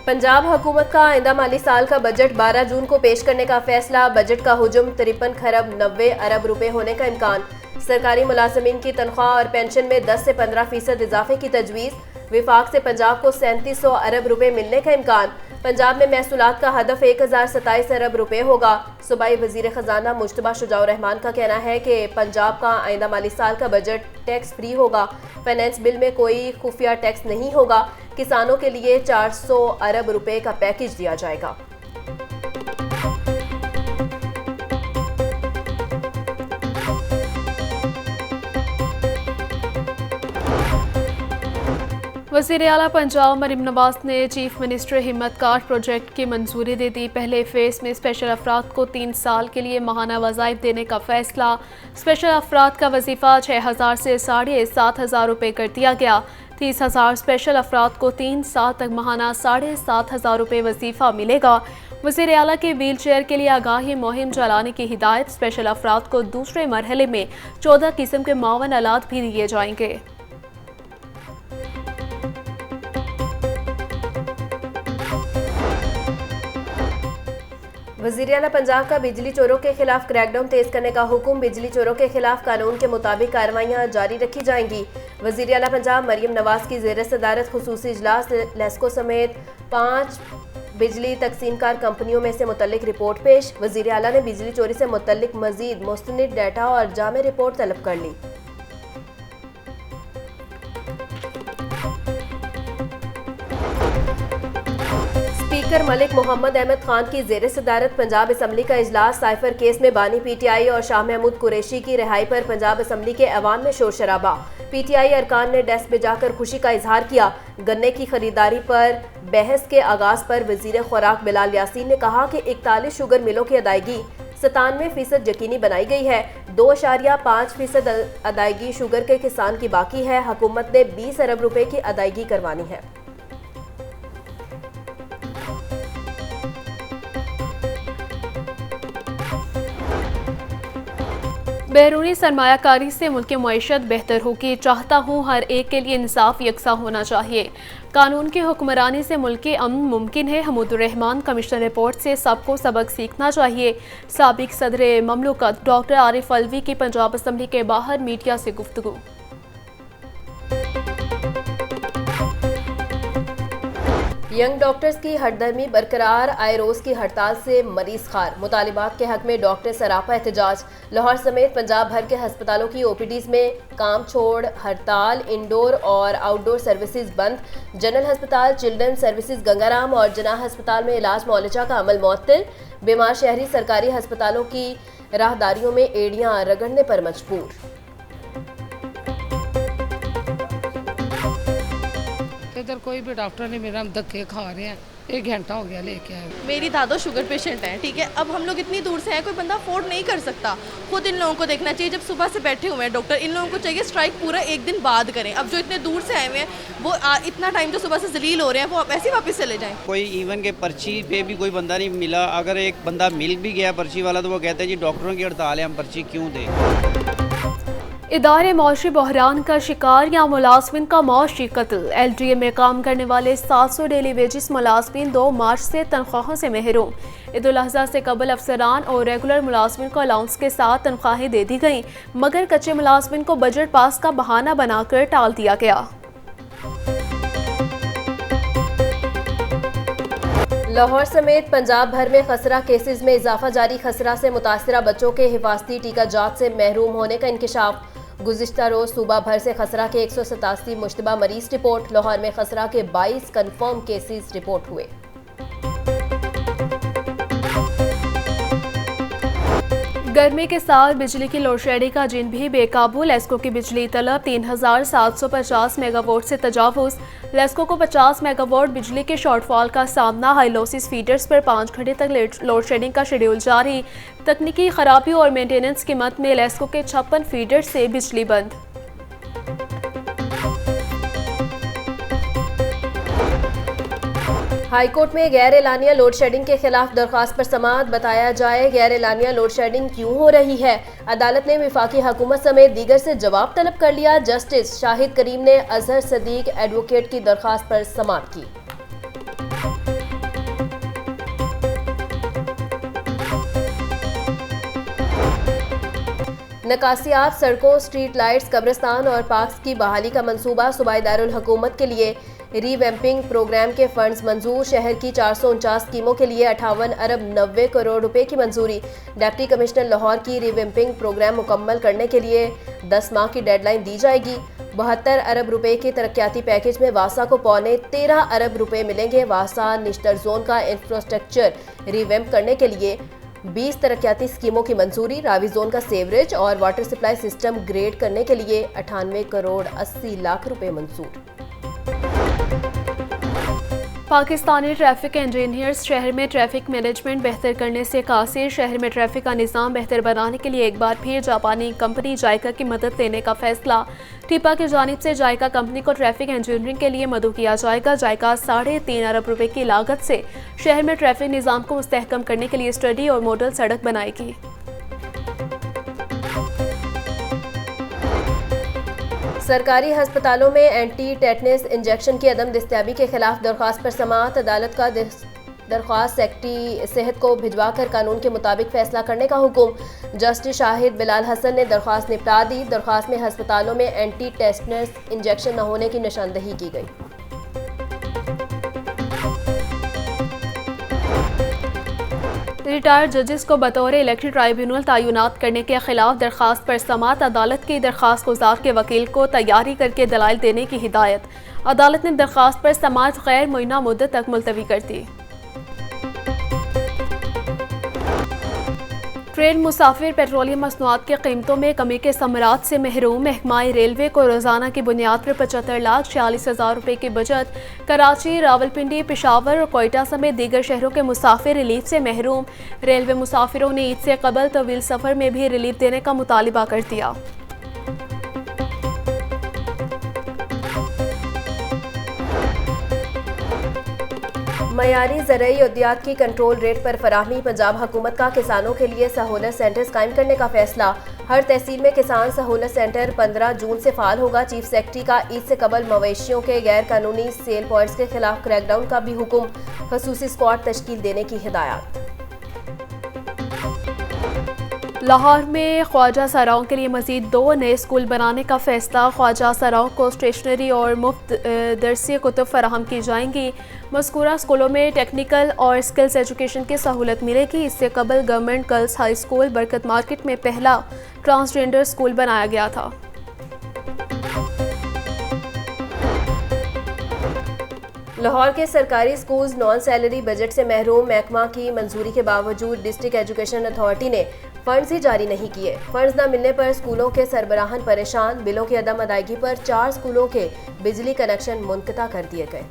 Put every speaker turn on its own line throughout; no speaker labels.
पंजाब हुकूमत का आइंदा माली साल का बजट 12 जून को पेश करने का फैसला। बजट का हुजूम 53 खरब 90 अरब रुपए होने का इम्कान। सरकारी मुलाजमीन की तनख्वाह और पेंशन में 10 से 15% इजाफे की तजवीज़। विफाक से पंजाब को 3700 अरब रुपए मिलने का इम्कान। पंजाब में महसूलात का हदफ 1027 अरब रुपए होगा। सूबाई वजीर खजाना मुश्तबा शुजाउर रहमान का कहना है कि पंजाब का आइंदा माली साल का बजट टैक्स फ्री होगा। फाइनेंस बिल में कोई खुफिया टैक्स नहीं होगा। किसानों के लिए 400 अरब रुपए का पैकेज दिया जाएगा।
वज़ीर आला पंजाब मरीम नवाज ने चीफ मिनिस्टर हिम्मत कार्ड प्रोजेक्ट की मंजूरी दे दी। पहले फेज़ में स्पेशल अफराद को 3 साल के लिए माहाना वज़ाइफ देने का फैसला। स्पेशल अफराद का वजीफ़ा 6000 से 7500 रुपये कर दिया गया। 30,000 स्पेशल अफराद को 3 साल तक माहाना 7500 रुपये वजीफ़ा मिलेगा। वज़ीर आला के व्हील चेयर के लिए आगाही मुहिम चलाने की हिदायत। स्पेशल अफराद को दूसरे मरहले में 14 किस्म के मावन आलात भी दिए जाएंगे।
वज़ीर आला पंजाब का बिजली चोरों के खिलाफ क्रैकडाउन तेज करने का हुक्म। बिजली चोरों के खिलाफ कानून के मुताबिक कार्रवाइयाँ जारी रखी जाएंगी। वज़ीर आला पंजाब मरीम नवाज की ज़ेर सदारत खुसूसी इजलास। लेस्को समेत 5 बिजली तकसीमकार कंपनियों में से मुतल्लिक रिपोर्ट पेश। वज़ीर आला ने बिजली चोरी से मुतल्लिक मजीद मुस्तनिद डाटा और जामे रिपोर्ट तलब कर ली। स्पीकर मलिक मोहम्मद अहमद खान की ज़ेर सदारत पंजाब असम्बली का इजलास। साइफर केस में बानी PTI और शाह महमूद कुरैशी की रिहाई पर पंजाब असम्बली के ऐवान में शोर शराबा। PTI अरकान ने डेस्क में जाकर खुशी का इजहार किया। गन्ने की खरीदारी पर बहस के आगाज पर वजीर खुराक बिलाल यासीन ने कहा कि 41 शुगर मिलों की अदायगी 97% यकीनी बनाई गई है। 2.5% अदायगी शुगर के किसान की बाकी है। हुकूमत ने 20 अरब रुपए की अदायगी करवानी है।
बैरूनी सरमायाकारी से मुल्क की मईशत बेहतर होगी। चाहता हूँ हर एक के लिए इंसाफ यकसा होना चाहिए। कानून की हुक्मरानी से मुल्क के अमन मुमकिन है। हमूदुर रहमान कमिश्नर रिपोर्ट से सबको सबक सीखना चाहिए। साबिक सदर ममलकत डॉक्टर आरिफ अलवी की पंजाब असम्बली के बाहर मीडिया से गुफ्तगू।
यंग डॉक्टर्स की हरदर्मी बरकरार। आए रोज की हड़ताल से मरीज खार। मुतालिबात के हक में डॉक्टर सरापा एहतजाज। लाहौर समेत पंजाब भर के हस्पतालों की OPDs में काम छोड़ हड़ताल। इंडोर और आउटडोर सर्विसेज बंद। जनरल हस्पताल, चिल्ड्रन सर्विसेज गंगाराम और जनाह हस्पताल में इलाज मौलजा का अमल मुअत्तल। बीमार शहरी सरकारी हस्पतालों की राहदारियों में एड़ियां रगड़ने पर मजबूर।
इधर कोई भी डॉक्टर नहीं मेरा, हम धक्के खा रहे हैं। 1 घंटा हो गया लेके आए।
मेरी दादा शुगर पेशेंट है, ठीक है। अब हम लोग इतनी दूर से हैं, कोई बंदा अफोर्ड नहीं कर सकता। खुद इन लोगों को देखना चाहिए। जब सुबह से बैठे हुए हैं डॉक्टर, इन लोगों को चाहिए स्ट्राइक पूरा 1 दिन बाद करें। अब जो इतने दूर से आए हुए हैं वो इतना टाइम जो सुबह से जलील हो रहे हैं, वो आप ऐसे वापस चले जाएं।
कोई इवन के पर्ची पे भी कोई बंदा नहीं मिला। अगर एक बंदा मिल भी गया पर्ची वाला, तो वो कहते हैं जी डॉक्टरों की हड़ताल है, हम पर्ची क्यों दें।
इदारे मौशी बहरान का शिकार या मुलाजमिन का मौशी कत्ल। LDA में काम करने वाले 700 डेली वेजिस मुलाजमिन 2 मार्च से तनख्वाहों से महरूम। ईद उल अज़हा से कबल अफसरान और रेगुलर मुलाजमिन को अलाउंस के साथ तनख्वाहें दे दी गईं, मगर कच्चे मुलाजमिन को बजट पास का बहाना बनाकर टाल दिया गया।
लाहौर समेत पंजाब भर में खसरा केसेस में इजाफा जारी। खसरा से मुतासरा बच्चों के हिफाजती टीका जात से महरूम होने का इंकशाफ। गुज़िश्ता रोज सूबा भर से खसरा के 187 मुश्तबा मरीज रिपोर्ट। लाहौर में खसरा के 22 कन्फर्म केसेस रिपोर्ट हुए।
गर्मी के साथ बिजली की लोड शेडिंग का जिन भी बेकाबू। लेस्को की बिजली तलब 3750 मेगावाट से तजावुज। लेस्को को 50 मेगावाट बिजली के शॉर्टफॉल का सामना। हाईलोसिस फीडर्स पर 5 घंटे तक लोड शेडिंग का शेड्यूल जारी। तकनीकी खराबी और मेंटेनेंस की मद में लेस्को के 56 फीडर से बिजली बंद।
हाईकोर्ट में गैर एलानिया लोड शेडिंग के खिलाफ दरख्वास्त पर समाअत। बताया जाए गैर एलानिया लोड शेडिंग क्यों हो रही है। अदालत ने वफाकी हुकूमत समेत दीगर से जवाब तलब कर लिया। जस्टिस शाहिद करीम ने अजहर सदीक एडवोकेट की दरख्वास्त पर समाअत की। नकासियात, सड़कों, स्ट्रीट लाइट्स, कब्रिस्तान और पार्क्स की बहाली का मंसूबा। सूबाई दारुल हुकूमत के लिए रीवैम्पिंग प्रोग्राम के फंड्स मंजूर। शहर की 449 स्कीमों के लिए 58 अरब 90 करोड़ रुपए की मंजूरी। डिप्टी कमिश्नर लाहौर की रीवैम्पिंग प्रोग्राम मुकम्मल करने के लिए 10 माह की डेडलाइन दी जाएगी। 72 अरब रुपए के तरक्याती पैकेज में वासा को 13.25 अरब रुपए मिलेंगे। वासा निश्तर जोन का इंफ्रास्ट्रक्चर रिवैम्प करने के लिए 20 तरक्याती स्कीमों की मंजूरी। रावी जोन का सेवरेज और वाटर सप्लाई सिस्टम ग्रेड करने के लिए 98 करोड़ 80 लाख रुपए मंजूर।
पाकिस्तानी ट्रैफिक इंजीनियर्स शहर में ट्रैफिक मैनेजमेंट बेहतर करने से कासिर। शहर में ट्रैफिक का निज़ाम बेहतर बनाने के लिए एक बार फिर जापानी कंपनी जायका की मदद लेने का फैसला। टीपा की जानिब से जायका कंपनी को ट्रैफिक इंजीनियरिंग के लिए मदद किया जाएगा। जायका 3.5 अरब रुपए की लागत से शहर में ट्रैफिक निज़ाम को मुस्तहकम करने के लिए स्टडी और मॉडल सड़क बनाएगी।
सरकारी हस्पतालों में एंटी टेटनस इंजेक्शन की अदम दस्तयाबी के खिलाफ दरख्वास्त पर समाअत। अदालत का दरख्वास्त सेक्रेटरी सेहत को भिजवाकर कानून के मुताबिक फैसला करने का हुक्म। जस्टिस शाहिद बिलाल हसन ने दरख्वास्त निपटा दी। दरख्वास्त में हस्पतालों में एंटी टेटनस इंजेक्शन न होने की निशानदही की गई।
रिटायर्ड जजेस को बतौर इलेक्टेड ट्राइब्यूनल तैनात करने के खिलाफ दरख्वास्त पर समाअत। अदालत की दरख्वास्त गुजार के वकील को तैयारी करके दलाइल देने की हिदायत। अदालत ने दरख्वास्त पर समाअत गैर मुअय्यना मुद्दत तक मुलतवी कर दी। ट्रेन मुसाफिर पेट्रोलियम मसनूआत की कीमतों में कमी के समरात से महरूम। महकमाए रेलवे को रोजाना की बुनियाद पर 75,46,000 रुपए की बचत। कराची, रावलपिंडी, पेशावर और कोयटा समेत दीगर शहरों के मुसाफिर रिलीफ से महरूम। रेलवे मुसाफिरों ने ईद से कबल तवील सफर में भी रिलीफ देने का मुतालिबा कर दिया।
मयारी ज़रई अद्वियात की कंट्रोल रेट पर फराहमी। पंजाब हुकूमत का किसानों के लिए सहूलत सेंटर्स कायम करने का फैसला। हर तहसील में किसान सहूलत सेंटर 15 जून से फाल होगा। चीफ सेक्रेटरी का ईद से कबल मवेशियों के गैर कानूनी सेल पॉइंट्स के खिलाफ क्रैकडाउन का भी हुक्म। खसूसी स्क्वाड तश्कील देने की हिदायत।
लाहौर में ख्वाजा सराओं के लिए मज़ीद 2 नए स्कूल बनाने का फैसला। ख्वाजा सराओं को स्टेशनरी और मुफ्त दरसी कुतुब फराहम की जाएंगी। मज़कूरा स्कूलों में टेक्निकल और स्किल्स एजुकेशन की सहूलत मिलेगी। इससे कबल गवर्नमेंट गर्ल्स हाई स्कूल बरकत मार्केट में पहला ट्रांसजेंडर स्कूल बनाया गया था।
लाहौर के सरकारी स्कूल्स नॉन सैलरी बजट से महरूम। महकमा की मंजूरी के बावजूद डिस्ट्रिक्ट एजुकेशन अथॉरिटी ने फंड्स ही जारी नहीं किए। फंड्स न मिलने पर स्कूलों के सरबराहान परेशान। बिलों की अदम अदायगी पर 4 स्कूलों के बिजली कनेक्शन मुनक़ता कर दिए गए।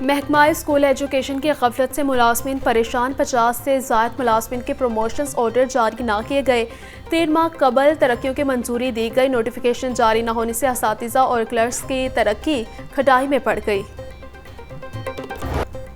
महकमा स्कूल एजुकेशन की गफलत से मुलाजमीन परेशान। 50 से ज़ायद मुलाजमीन के प्रमोशंस ऑर्डर जारी ना किए गए। 3 माह कबल तरक्कियों की मंजूरी दी गई। नोटिफिकेशन जारी न होने से असातिज़ा और क्लर्क्स की तरक्की खटाई में पड़ गई।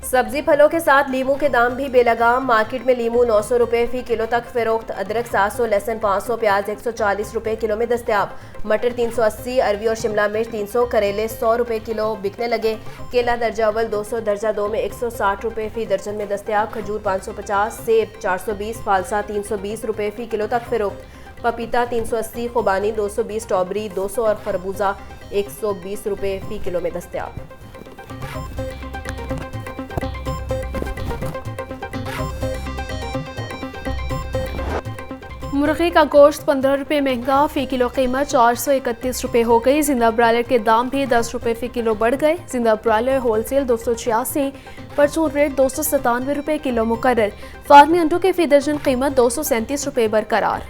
सब्जी फलों के साथ लीमू के दाम भी बेलगाम। मार्केट में लीमू 900 रुपए फी किलो तक फरोख्त। अदरक 700, लहसुन 500, प्याज 140 रुपए किलो में दस्तयाब। मटर 380, अरवी और शिमला मिर्च 300, करेले 100 रुपए किलो बिकने लगे। केला दर्जा अव्वल 200, दर्जा 2 में 160 रुपए फी दर्जन में दस्तयाब। खजूर 550, सेब 420, फालसा 320 रुपए फी किलो तक फरोख्त। पपीता 380, खुबानी 220, स्ट्रॉबेरी 200 और खरबूजा 120 रुपए फी किलो में दस्तयाब।
मुर्गी का गोश्त 15 रुपये महंगा। फ़ी किलो कीमत 431 रुपये हो गई। जिंदा ब्रायलर के दाम भी 10 रुपये फ़ी किलो बढ़ गए। जिंदा ब्रायलर होलसेल 286, परचून रेट 297 रुपये किलो मुकर्रर। फार्मी अंडों के फ़ी दर्जन कीमत 237 रुपये बरकरार।